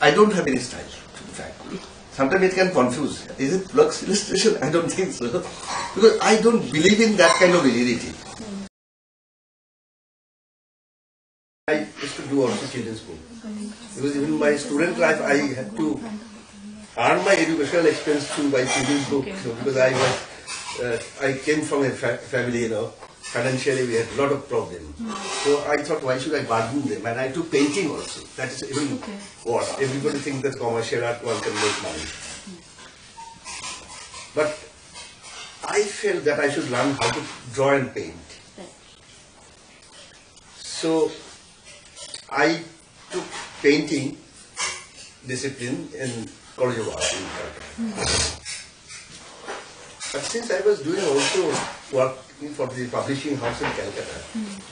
I don't have any style, in fact. Sometimes it can confuse. Is it Pulak's illustration? I don't think so. Because I don't believe in that kind of rigidity. I used to do also children's book. Because even my student life, I had to earn my educational expense through my children's book. Because I came from a family, financially we had a lot of problems. So I thought, why should I burden them? And I took painting also. That is even worse. Everybody thinks that commercial art one can make money. But I felt that I should learn how to draw and paint. So I took painting discipline in College of Art in Calcutta. But since I was doing also work for the publishing house in Calcutta,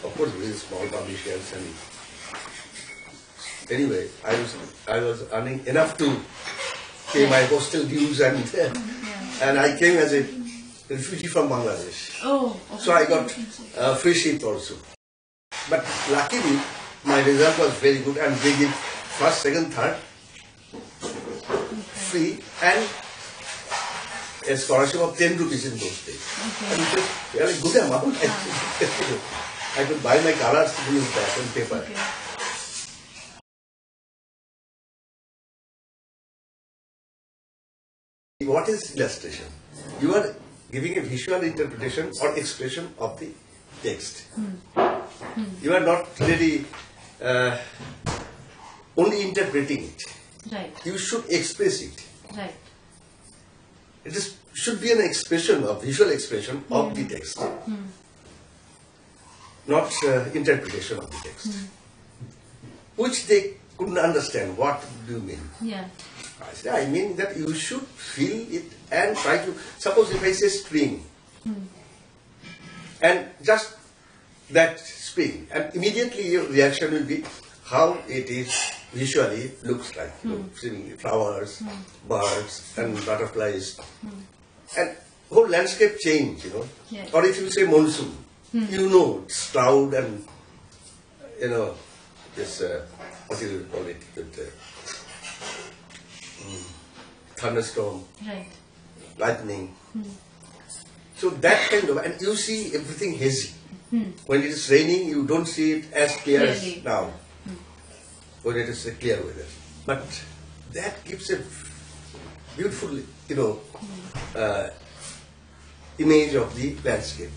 of course very small publishers, and anyway, I was earning enough to pay my hostel dues, and I came as a refugee from Bangladesh. Oh, okay. So I got free ship also. But luckily, my result was very good, and they give first, second, third free, and a scholarship of 10 rupees in those days. And it was a very good amount. I could buy my colors to use that on paper. Okay. What is illustration? You are giving a visual interpretation or expression of the text. You are not really only interpreting it. Right. You should express it. Right. It should be an expression, a visual expression of the text, not interpretation of the text, which they couldn't understand. What do you mean? Yeah. I said, I mean that you should feel it and try to, suppose if I say spring, and just that spring, and immediately your reaction will be how it is visually looks like, seeing flowers, birds and butterflies, and whole landscape change, Yes. Or if you say monsoon, it's cloud and, this, what do you call it, thunderstorm, right. lightning. So that kind of, and you see everything hazy. When it is raining, you don't see it as clear as now. When it is a clear weather. But that gives a beautiful, image of the landscape.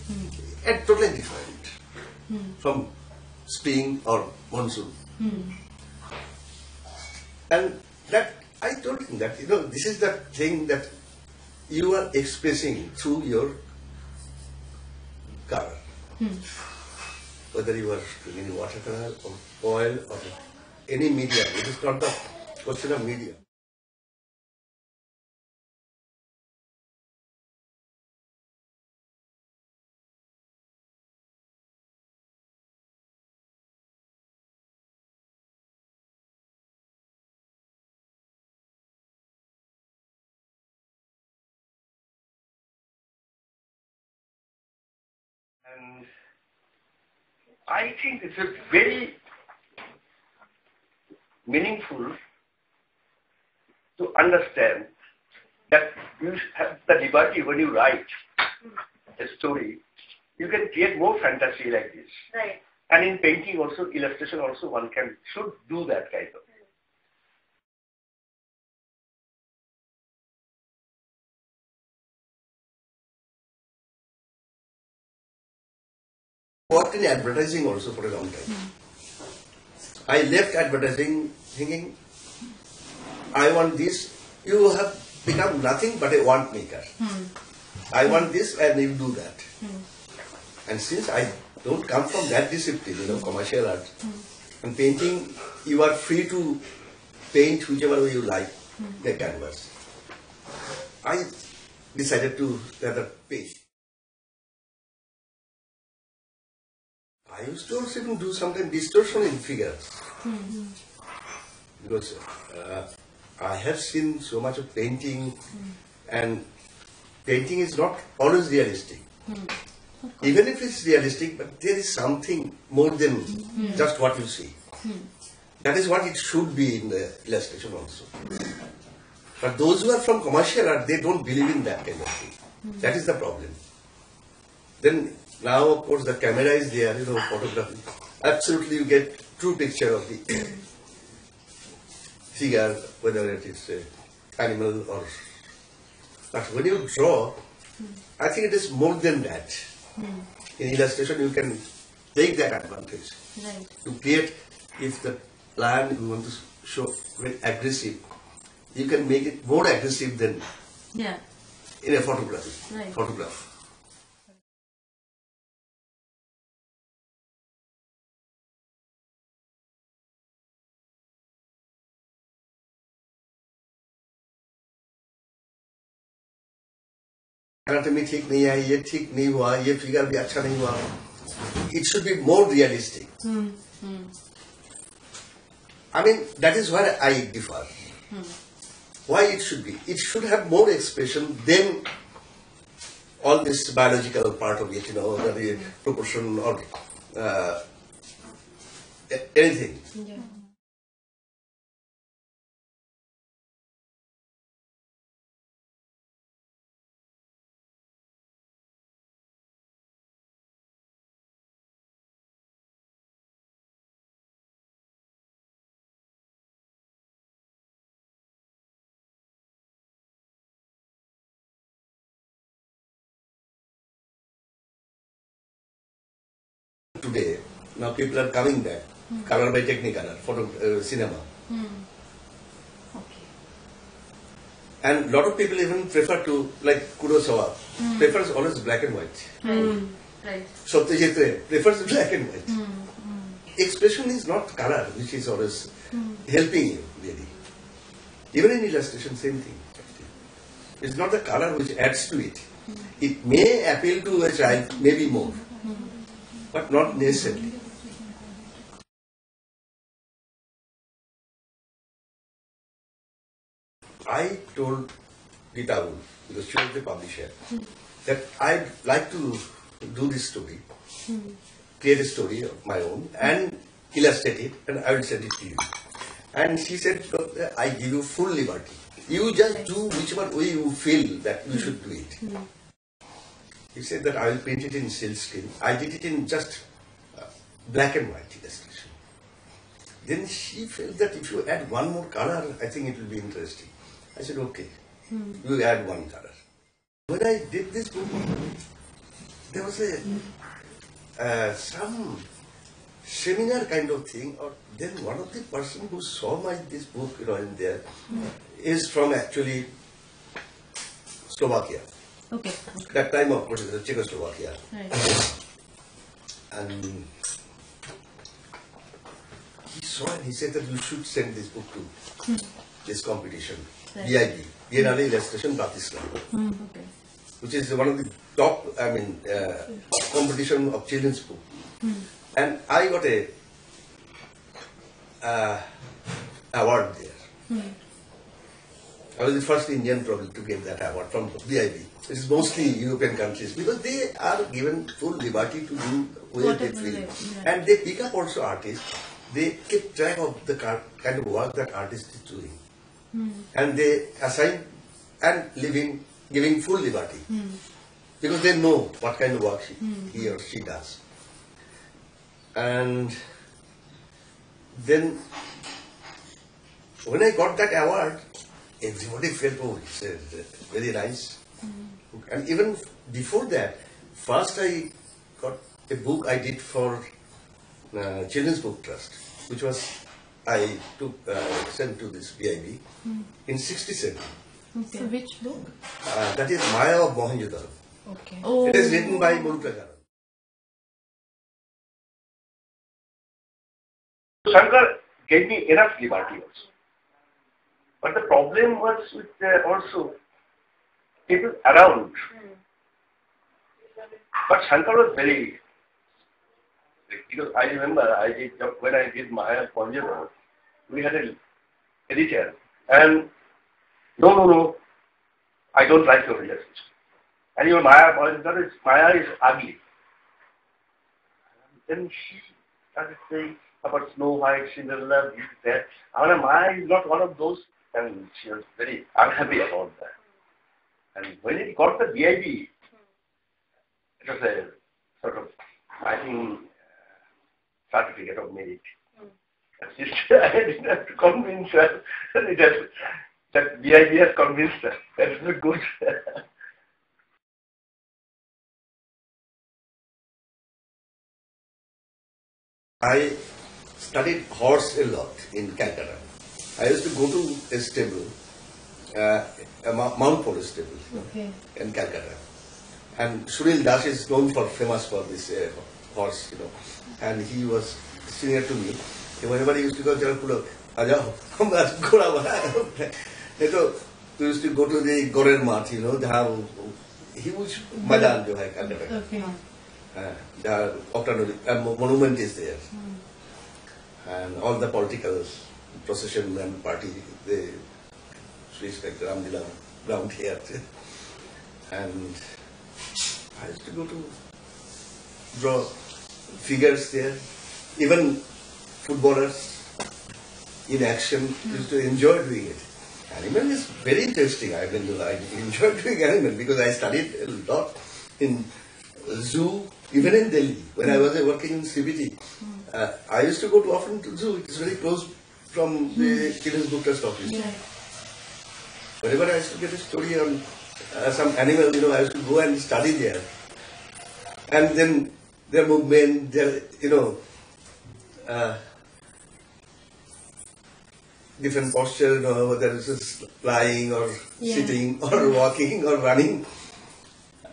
And totally different from spring or monsoon. And that, I told him that, this is the thing that you are expressing through your color. Whether you are doing in watercolor or oil or any medium, it is not the question of medium. And I think it's a very meaningful to understand that you have the liberty when you write a story, you can create more fantasy like this. Right. And in painting also, illustration also, one should do that kind of. Worked in advertising also for a long time. I left advertising thinking, I want this. You have become nothing but a want maker. I want this and you do that. And since I don't come from that discipline, commercial art, and painting, you are free to paint whichever way you like the canvas. I decided to rather paint. I used to also do sometimes distortion in figures. Because I have seen so much of painting, and painting is not always realistic. Even if it's realistic, but there is something more than just what you see. That is what it should be in the illustration also. But those who are from commercial art, they don't believe in that kind of thing. That is the problem. Then now, of course, the camera is there, photography. Absolutely, you get true picture of the figure, whether it is animal or. But when you draw, I think it is more than that. In illustration, you can take that advantage. Right. To create, if the plan you want to show very aggressive, you can make it more aggressive than in a photography. Right. Photograph. Anatomy ठीक नहीं है, ये ठीक नहीं हुआ, ये figure भी अच्छा नहीं हुआ. It should be more realistic. I mean, that is where I differ. Why it should be? It should have more expression than all this biological part of it, the proportion or anything. Yeah. Today, now people are coming back, color by technicolor, cinema. Okay. And a lot of people even prefer to, like Kurosawa, prefers always black and white. Right. Satyajit Ray prefers black and white. Expression is not color, which is always helping you, really. Even in illustration, same thing. It's not the color which adds to it. It may appeal to a child, maybe more, but not necessarily. I told Gita, because she was the publisher, that I'd like to do this story, create a story of my own and illustrate it, and I will send it to you. And she said, I give you full liberty. You just do whichever way you feel that you should do it. He said that I will paint it in sealskin. I did it in just black and white illustration. Then she felt that if you add one more color, I think it will be interesting. I said, okay, you add one color. When I did this book, there was some seminar kind of thing, or then one of the person who saw this book in there is from actually Slovakia. Okay. That time, of course, it was Czechoslovakia. Right. And he saw and he said that you should send this book to this competition, Right. BIB, Biennale Illustration Bratislava, Okay. which is one of the top, competition of children's book. And I got a award there. I was the first Indian probably to get that award from BIB. It is mostly European countries because they are given full liberty to do where they Whatever feel. they- yeah. And they pick up also artists. They keep track of the kind of work that artist is doing. And they assign and giving full liberty. Because they know what kind of work he or she does. And then when I got that award, everybody felt, oh, it's very nice. And even before that, first I got a book I did for Children's Book Trust, which was I sent to this BIB in 67. Okay. So which book? That is Maya of Mohenjo-daro. Okay. Oh. It is written by Mulukagaran. Shankar gave me enough liberty also. But the problem was with also people around. But Shankar was very, because I remember when I did Maya Mohenjo-daro, we had an editor, and no, I don't like your illustration. And your Maya Mohenjo-daro Maya is ugly. Then she started saying, about Snow White, Cinderella, this, that. I is not one of those, and she was very unhappy about that. And when it got the BIB, it was a sort of, I think, certificate of merit. And she said, I didn't have to convince her. That BIB has convinced her. That's good. I studied horse a lot in Calcutta. I used to go to a stable, a Mount Police stable in Calcutta. And Sunil Das is known for, famous for this horse, you know. And he was senior to me. Whenever he used to go, Pulak, we used to go to the Gorer Math, you know, the huge Madan, Calcutta. The monument is there. And all the political procession and party, they respect Ramdila ground here. And I used to go to draw figures there. Even footballers in action used to enjoy doing it. Animal is very interesting. I enjoy doing animal because I studied a lot in zoo, even in Delhi. When I was working in CBT, I used to go too often to zoo. It's very close from the Children's Book office. Yeah. Whenever I used to get a story on some animal, you know, I used to go and study there. And then their movement, their, you know, different posture, you know, whether it's just flying or sitting or walking or running.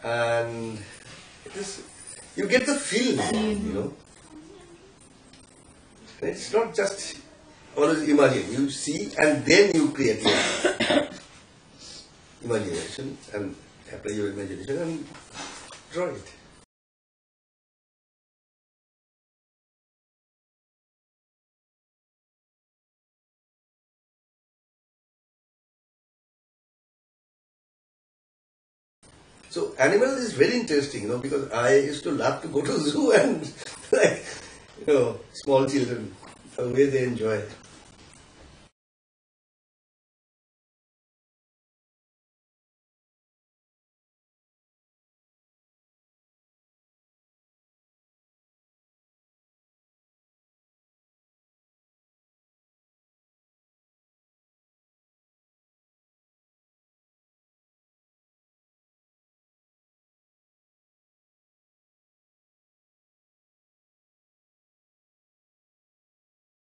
And it is, you get the feel, you know. It's not just always imagine. You see and then you create your imagination and apply your imagination and draw it. So animal is very interesting, you know, because I used to love to go to zoo and like, you know, small children, the way they enjoy.